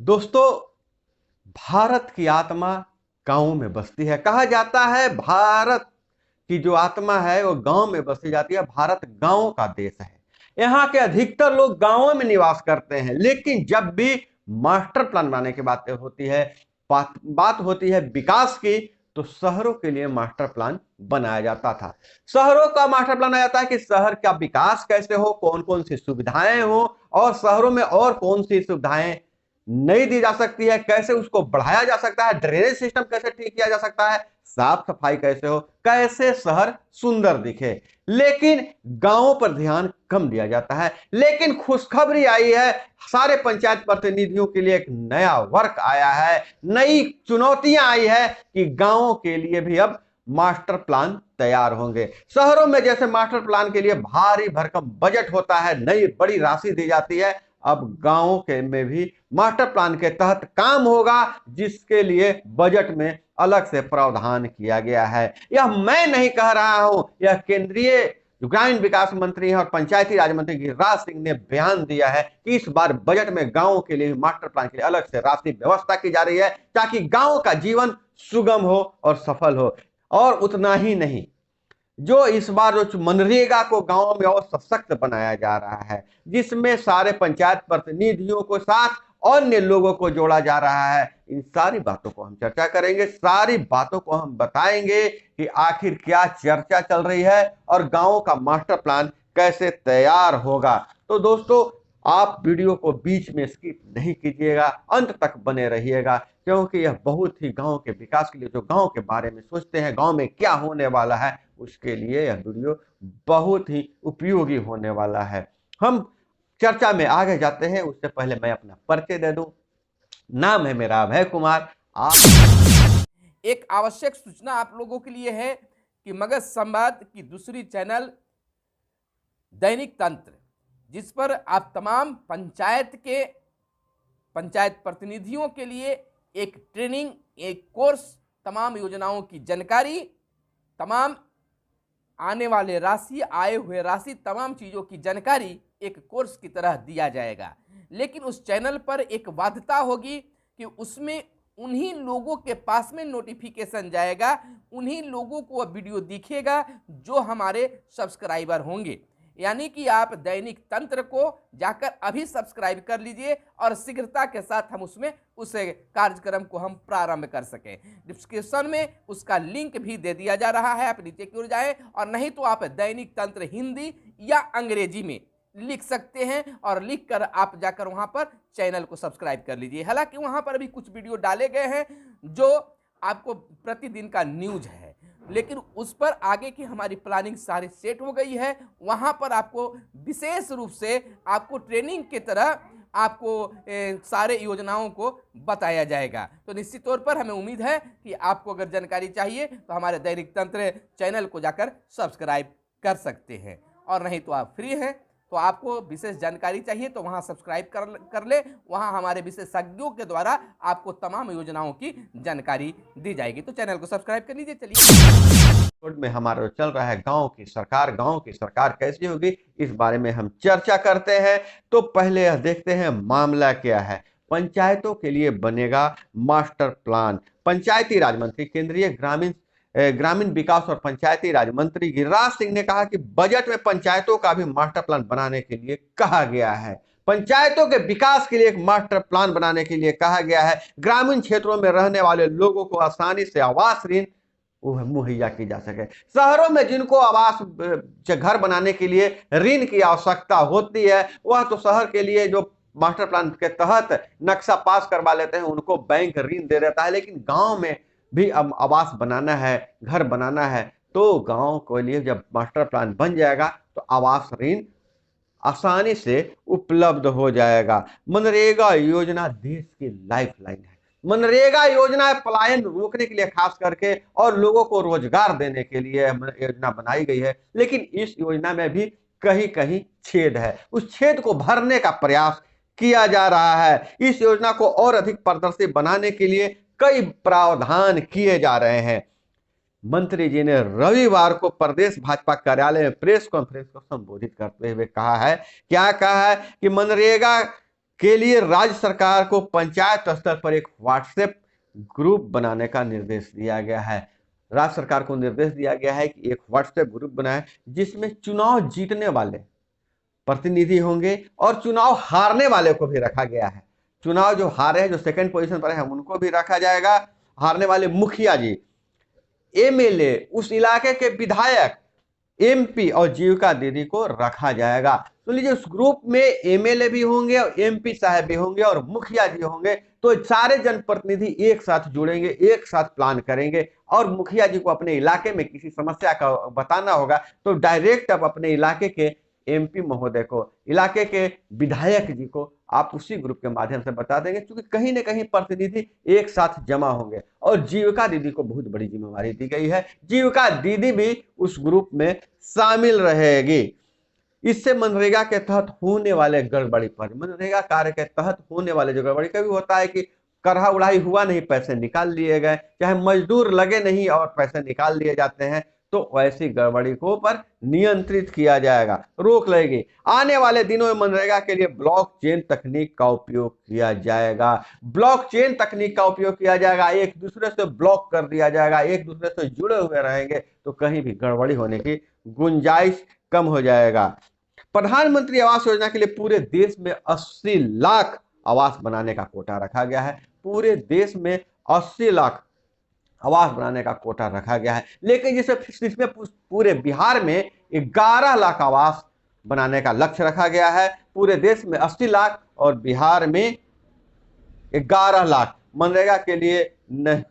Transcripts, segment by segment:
दोस्तों, भारत की आत्मा गांव में बसती है। कहा जाता है भारत की जो आत्मा है वो गांव में बसी जाती है। भारत गांवों का देश है। यहाँ के अधिकतर लोग गांवों में निवास करते हैं, लेकिन जब भी मास्टर प्लान बनाने की बात होती है, बात होती है विकास की, तो शहरों के लिए मास्टर प्लान बनाया जाता था। शहरों का मास्टर प्लान बनाया जाता है कि शहर का विकास कैसे हो, कौन कौन सी सुविधाएं हो, और शहरों में और कौन सी सुविधाएं नहीं दी जा सकती है, कैसे उसको बढ़ाया जा सकता है, ड्रेनेज सिस्टम कैसे ठीक किया जा सकता है, साफ सफाई कैसे हो, कैसे शहर सुंदर दिखे। लेकिन गांवों पर ध्यान कम दिया जाता है। लेकिन खुशखबरी आई है, सारे पंचायत प्रतिनिधियों के लिए एक नया वर्क आया है, नई चुनौतियां आई है कि गांवों के लिए भी अब मास्टर प्लान तैयार होंगे। शहरों में जैसे मास्टर प्लान के लिए भारी भरकम बजट होता है, नई बड़ी राशि दी जाती है, अब गांवों के में भी मास्टर प्लान के तहत काम होगा, जिसके लिए बजट में अलग से प्रावधान किया गया है। यह मैं नहीं कह रहा हूं, यह केंद्रीय ग्रामीण विकास मंत्री हैं और पंचायती राज मंत्री गिरिराज सिंह ने बयान दिया है कि इस बार बजट में गांवों के लिए मास्टर प्लान के लिए अलग से राशि व्यवस्था की जा रही है, ताकि गांव का जीवन सुगम हो और सफल हो। और उतना ही नहीं, जो इस बार जो मनरेगा को गांव में और सशक्त बनाया जा रहा है, जिसमें सारे पंचायत प्रतिनिधियों को साथ अन्य लोगों को जोड़ा जा रहा है, इन सारी बातों को हम चर्चा करेंगे, सारी बातों को हम बताएंगे कि आखिर क्या चर्चा चल रही है और गांवों का मास्टर प्लान कैसे तैयार होगा। तो दोस्तों, आप वीडियो को बीच में स्किप नहीं कीजिएगा, अंत तक बने रहिएगा, क्योंकि यह बहुत ही गांव के विकास के लिए, जो गांव के बारे में सोचते हैं गांव में क्या होने वाला है, उसके लिए यह वीडियो बहुत ही उपयोगी होने वाला है। हम चर्चा में आगे जाते हैं, उससे पहले मैं अपना परिचय दे दूं। नाम है मेरा अभय कुमार। आप एक आवश्यक सूचना आप लोगों के लिए है कि मगध संवाद की दूसरी चैनल दैनिक तंत्र, जिस पर आप तमाम पंचायत प्रतिनिधियों के लिए एक ट्रेनिंग, एक कोर्स, तमाम योजनाओं की जानकारी, तमाम आने वाले राशि, आए हुए राशि, तमाम चीज़ों की जानकारी एक कोर्स की तरह दिया जाएगा। लेकिन उस चैनल पर एक बाध्यता होगी कि उसमें उन्हीं लोगों के पास में नोटिफिकेशन जाएगा, उन्हीं लोगों को वह वीडियो दिखेगा जो हमारे सब्सक्राइबर होंगे। यानी कि आप दैनिक तंत्र को जाकर अभी सब्सक्राइब कर लीजिए और शीघ्रता के साथ हम उसमें उस कार्यक्रम को हम प्रारंभ कर सकें। डिस्क्रिप्शन में उसका लिंक भी दे दिया जा रहा है, आप नीचे की ओर जाएं, और नहीं तो आप दैनिक तंत्र हिंदी या अंग्रेजी में लिख सकते हैं और लिखकर आप जाकर वहां पर चैनल को सब्सक्राइब कर लीजिए। हालांकि वहां पर अभी कुछ वीडियो डाले गए हैं जो आपको प्रतिदिन का न्यूज है, लेकिन उस पर आगे की हमारी प्लानिंग सारी सेट हो गई है। वहां पर आपको विशेष रूप से आपको ट्रेनिंग की तरह आपको सारे योजनाओं को बताया जाएगा। तो निश्चित तौर पर हमें उम्मीद है कि आपको अगर जानकारी चाहिए तो हमारे दैनिक तंत्र चैनल को जाकर सब्सक्राइब कर सकते हैं, और नहीं तो आप फ्री हैं तो आपको विशेष जानकारी चाहिए तो वहां सब्सक्राइब कर ले। वहां हमारे विशेषज्ञों के द्वारा आपको तमाम योजनाओं की जानकारी दी जाएगी। तो चैनल को सब्सक्राइब कर लीजिए। चलिए, में हमारा चल रहा है गांव की सरकार कैसी होगी, इस बारे में हम चर्चा करते हैं। तो पहले यह देखते हैं मामला क्या है। पंचायतों के लिए बनेगा मास्टर प्लान। पंचायती राज मंत्री, केंद्रीय ग्रामीण विकास और पंचायती राज मंत्री गिरिराज सिंह ने कहा कि बजट में पंचायतों का भी मास्टर प्लान बनाने के लिए कहा गया है। पंचायतों के विकास के लिए एक मास्टर प्लान बनाने के लिए कहा गया है। ग्रामीण क्षेत्रों में रहने वाले लोगों को आसानी से आवास ऋण मुहैया की जा सके। शहरों में जिनको आवास घर बनाने के लिए ऋण की आवश्यकता होती है, वह तो शहर के लिए जो मास्टर प्लान के तहत नक्शा पास करवा लेते हैं, उनको बैंक ऋण दे देता है। लेकिन गांव में भी अब आवास बनाना है, घर बनाना है, तो गांव के लिए जब मास्टर प्लान बन जाएगा तो आवास ऋण आसानी से उपलब्ध हो जाएगा। मनरेगा योजना देश की लाइफलाइन है। मनरेगा योजना पलायन रोकने के लिए खास करके और लोगों को रोजगार देने के लिए योजना बनाई गई है। लेकिन इस योजना में भी कहीं कहीं छेद है, उस छेद को भरने का प्रयास किया जा रहा है। इस योजना को और अधिक पारदर्शी बनाने के लिए कई प्रावधान किए जा रहे हैं। मंत्री जी ने रविवार को प्रदेश भाजपा कार्यालय में प्रेस कॉन्फ्रेंस को संबोधित करते हुए कहा है, क्या कहा है कि मनरेगा के लिए राज्य सरकार को पंचायत स्तर पर एक व्हाट्सएप ग्रुप बनाने का निर्देश दिया गया है। राज्य सरकार को निर्देश दिया गया है कि एक व्हाट्सएप ग्रुप बनाए जिसमें चुनाव जीतने वाले प्रतिनिधि होंगे और चुनाव हारने वाले को भी रखा गया है। चुनाव जो हारे हैं, जो सेकंड पोजीशन पर है, उनको भी रखा जाएगा। हारने वाले मुखिया जी, एमएलए, उस इलाके के विधायक, एमपी और जीविका दीदी को रखा जाएगा। सुन लीजिए, उस ग्रुप में एमएलए भी होंगे और एमपी साहब भी होंगे और मुखिया जी होंगे। तो सारे जनप्रतिनिधि एक साथ जुड़ेंगे, एक साथ प्लान करेंगे और मुखिया जी को अपने इलाके में किसी समस्या का बताना होगा तो डायरेक्ट आप अपने इलाके के एमपी महोदय को, इलाके के विधायक जी को आप उसी ग्रुप के माध्यम से बता देंगे, क्योंकि कहीं ना कहीं प्रतिनिधि एक साथ जमा होंगे। और जीविका दीदी को बहुत बड़ी जिम्मेवारी दी गई है, जीविका दीदी भी उस ग्रुप में शामिल रहेगी। इससे मनरेगा के तहत होने वाले गड़बड़ी पर, मनरेगा कार्य के तहत होने वाले जो गड़बड़ी, कभी होता है कि करहा उड़ाई हुआ नहीं, पैसे निकाल लिए गए, चाहे मजदूर लगे नहीं और पैसे निकाल लिए जाते हैं, तो ऐसी गड़बड़ी को पर नियंत्रित किया जाएगा, रोक लगेगी। आने वाले दिनों में मनरेगा के लिए ब्लॉकचेन तकनीक का उपयोग किया जाएगा। ब्लॉकचेन तकनीक का उपयोग किया जाएगा, एक दूसरे से ब्लॉक कर दिया जाएगा, एक दूसरे से जुड़े हुए रहेंगे तो कहीं भी गड़बड़ी होने की गुंजाइश कम हो जाएगा। प्रधानमंत्री आवास योजना के लिए पूरे देश में 80 लाख आवास बनाने का कोटा रखा गया है। पूरे देश में 80 लाख आवास बनाने का कोटा रखा गया है, लेकिन जिसमें पूरे बिहार में 11 लाख आवास बनाने का लक्ष्य रखा गया है। पूरे देश में 80 लाख और बिहार में 11 लाख। मनरेगा के लिए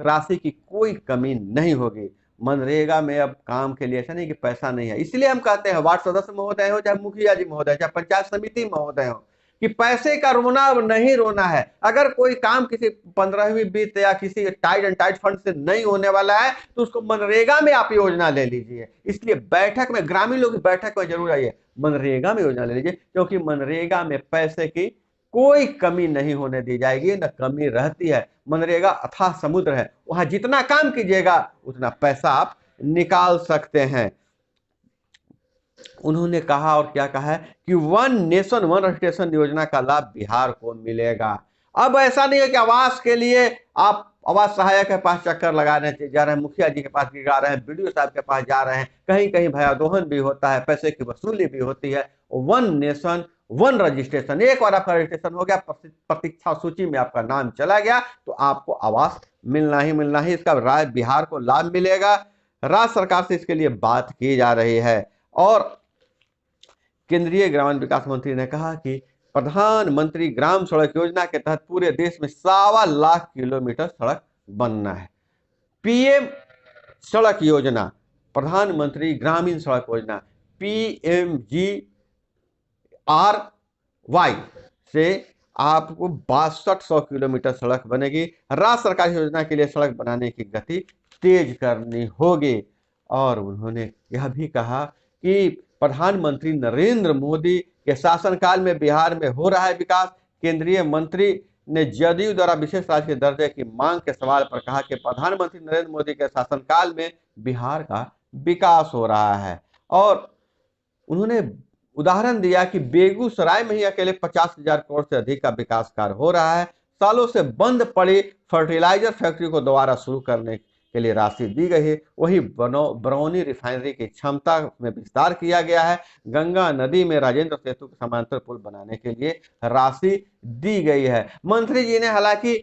राशि की कोई कमी नहीं होगी। मनरेगा में अब काम के लिए ऐसा नहीं कि पैसा नहीं है, इसलिए हम कहते हैं वार्ड सदस्य महोदय हो, चाहे मुखिया जी महोदय, चाहे पंचायत समिति महोदय हो, कि पैसे का रोना नहीं रोना है। अगर कोई काम किसी 15वीं वित्त या किसी टाइट एंड टाइट फंड से नहीं होने वाला है तो उसको मनरेगा में आप योजना ले लीजिए। इसलिए बैठक में, ग्रामीण लोग बैठक में जरूर आइए, मनरेगा में योजना ले लीजिए, क्योंकि मनरेगा में पैसे की कोई कमी नहीं होने दी जाएगी, न कमी रहती है। मनरेगा अथाह समुद्र है, वहां जितना काम कीजिएगा उतना पैसा आप निकाल सकते हैं। उन्होंने कहा और क्या कहा है कि वन नेशन वन रजिस्ट्रेशन योजना का लाभ बिहार को मिलेगा। अब ऐसा नहीं है कि आवास के लिए आप आवास सहायक के पास चक्कर लगाने जा रहे हैं, मुखिया जी के पास भी जा रहे हैं, बीडीओ साहब के पास जा रहे हैं, कहीं कहीं भयादोहन भी होता है, पैसे की वसूली भी होती है। वन नेशन वन रजिस्ट्रेशन, एक बार आपका रजिस्ट्रेशन हो गया, प्रतीक्षा सूची में आपका नाम चला गया, तो आपको आवास मिलना ही, इसका बिहार को लाभ मिलेगा। राज्य सरकार से इसके लिए बात की जा रही है। और केंद्रीय ग्रामीण विकास मंत्री ने कहा कि प्रधानमंत्री ग्राम सड़क योजना के तहत पूरे देश में 1.25 लाख किलोमीटर सड़क बनना है। पीएम सड़क योजना, प्रधानमंत्री ग्रामीण सड़क योजना, PMGRY से आपको 6200 किलोमीटर सड़क बनेगी। राज्य सरकार योजना के लिए सड़क बनाने की गति तेज करनी होगी। और उन्होंने यह भी कहा कि प्रधानमंत्री नरेंद्र मोदी के शासनकाल में बिहार में हो रहा है विकास। केंद्रीय मंत्री ने जदयू द्वारा विशेष राज्य के दर्जे की मांग के सवाल पर कहा कि प्रधानमंत्री नरेंद्र मोदी के शासनकाल में बिहार का विकास हो रहा है। और उन्होंने उदाहरण दिया कि बेगूसराय में ही अकेले 50,000 करोड़ से अधिक का विकास कार्य हो रहा है। सालों से बंद पड़ी फर्टिलाइजर फैक्ट्री को दोबारा शुरू करने के लिए राशि दी गई है। वही बरौनी रिफाइनरी की क्षमता में विस्तार किया गया है। गंगा नदी में राजेंद्र सेतु के समांतर पुल बनाने के लिए राशि दी गई है। मंत्री जी ने हालांकि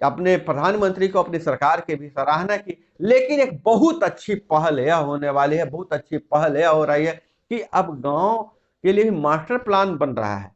अपने प्रधानमंत्री को, अपनी सरकार की भी सराहना की, लेकिन एक बहुत अच्छी पहल यह होने वाली है, बहुत अच्छी पहल यह हो रही है कि अब गांव के लिए मास्टर प्लान बन रहा है।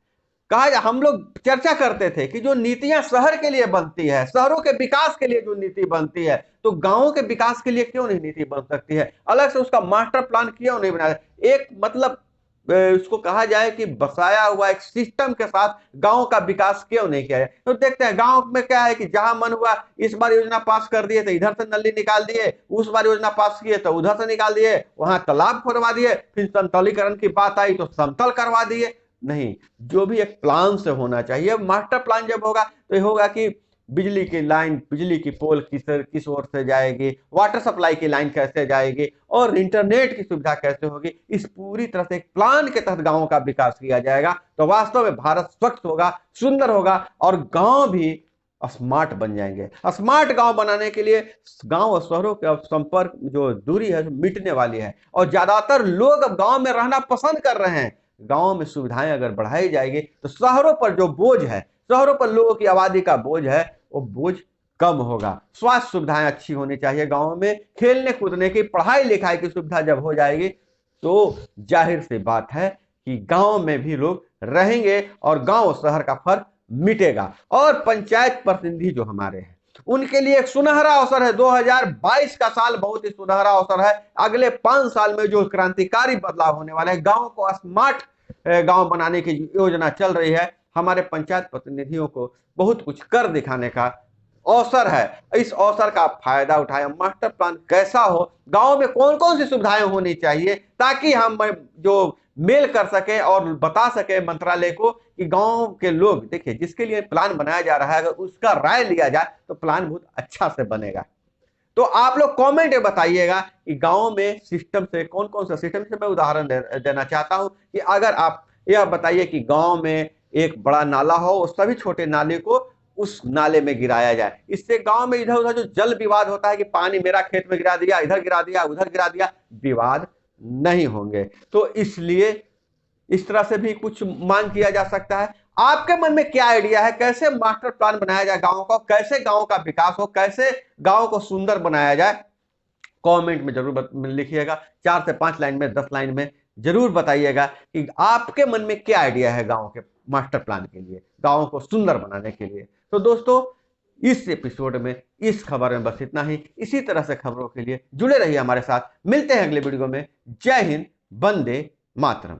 कहा, हम लोग चर्चा करते थे कि जो नीतियां शहर के लिए बनती है, शहरों के विकास के लिए जो नीति बनती है, तो गांवों के विकास के लिए क्यों नहीं नीति बन सकती है? अलग से उसका मास्टर प्लान क्यों नहीं बनाया? एक मतलब उसको कहा जाए कि बसाया हुआ एक सिस्टम के साथ गांव का विकास क्यों नहीं किया जाए? तो देखते हैं गांव में क्या है कि जहां मन हुआ इस बार योजना पास कर दिए तो इधर से नली निकाल दिए, उस बार योजना पास किए तो उधर से निकाल दिए, वहां तालाब खोदवा दिए, फिर समतलीकरण की बात आई तो समतल करवा दिए। नहीं, जो भी एक प्लान से होना चाहिए। मास्टर प्लान जब होगा तो ये होगा कि बिजली की लाइन, बिजली की पोल किस ओर से जाएगी, वाटर सप्लाई की लाइन कैसे जाएगी और इंटरनेट की सुविधा कैसे होगी, इस पूरी तरह से एक प्लान के तहत गांवों का विकास किया जाएगा तो वास्तव में भारत स्वच्छ होगा, सुंदर होगा और गांव भी स्मार्ट बन जाएंगे। स्मार्ट गांव बनाने के लिए गांव और शहरों के संपर्क जो दूरी है मिटने वाली है और ज्यादातर लोग अब गांव में रहना पसंद कर रहे हैं। गांव में सुविधाएं अगर बढ़ाई जाएगी तो शहरों पर जो बोझ है, शहरों पर लोगों की आबादी का बोझ है, वो बोझ कम होगा। स्वास्थ्य सुविधाएं अच्छी होनी चाहिए गांव में, खेलने कूदने की, पढ़ाई लिखाई की सुविधा जब हो जाएगी तो जाहिर सी बात है कि गांव में भी लोग रहेंगे और गांव और शहर का फर्क मिटेगा। और पंचायत प्रतिनिधि जो हमारे हैं उनके लिए एक सुनहरा अवसर है। 2022 का साल बहुत ही सुनहरा अवसर है। अगले 5 साल में जो क्रांतिकारी बदलाव होने वाले हैं, गांव को स्मार्ट गांव बनाने की योजना चल रही है, हमारे पंचायत प्रतिनिधियों को बहुत कुछ कर दिखाने का अवसर है। इस अवसर का फायदा उठाएं। मास्टर प्लान कैसा हो, गांव में कौन कौन सी सुविधाएं होनी चाहिए ताकि हम जो मेल कर सके और बता सके मंत्रालय को कि गांव के लोग, देखिए जिसके लिए प्लान बनाया जा रहा है अगर उसका राय लिया जाए तो प्लान बहुत अच्छा से बनेगा। तो आप लोग कमेंट में बताइएगा कि गांव में सिस्टम से कौन कौन सा सिस्टम से मैं उदाहरण देना चाहता हूं कि अगर आप यह बताइए कि गांव में एक बड़ा नाला हो और सभी छोटे नाले को उस नाले में गिराया जाए, इससे गांव में इधर उधर जो जल विवाद होता है कि पानी मेरा खेत में गिरा दिया, इधर गिरा दिया, उधर गिरा दिया, विवाद नहीं होंगे। तो इसलिए इस तरह से भी कुछ मांग किया जा सकता है। आपके मन में क्या आइडिया है, कैसे मास्टर प्लान बनाया जाए गांव का, कैसे गांव का विकास हो, कैसे गांव को सुंदर बनाया जाए, कमेंट में जरूर लिखिएगा। 4 से 5 लाइन में, 10 लाइन में जरूर बताइएगा कि आपके मन में क्या आइडिया है गांव के मास्टर प्लान के लिए, गांव को सुंदर बनाने के लिए। तो दोस्तों इस एपिसोड में, इस खबर में बस इतना ही। इसी तरह से खबरों के लिए जुड़े रहिए हमारे साथ। मिलते हैं अगले वीडियो में। जय हिंद, वंदे मातरम।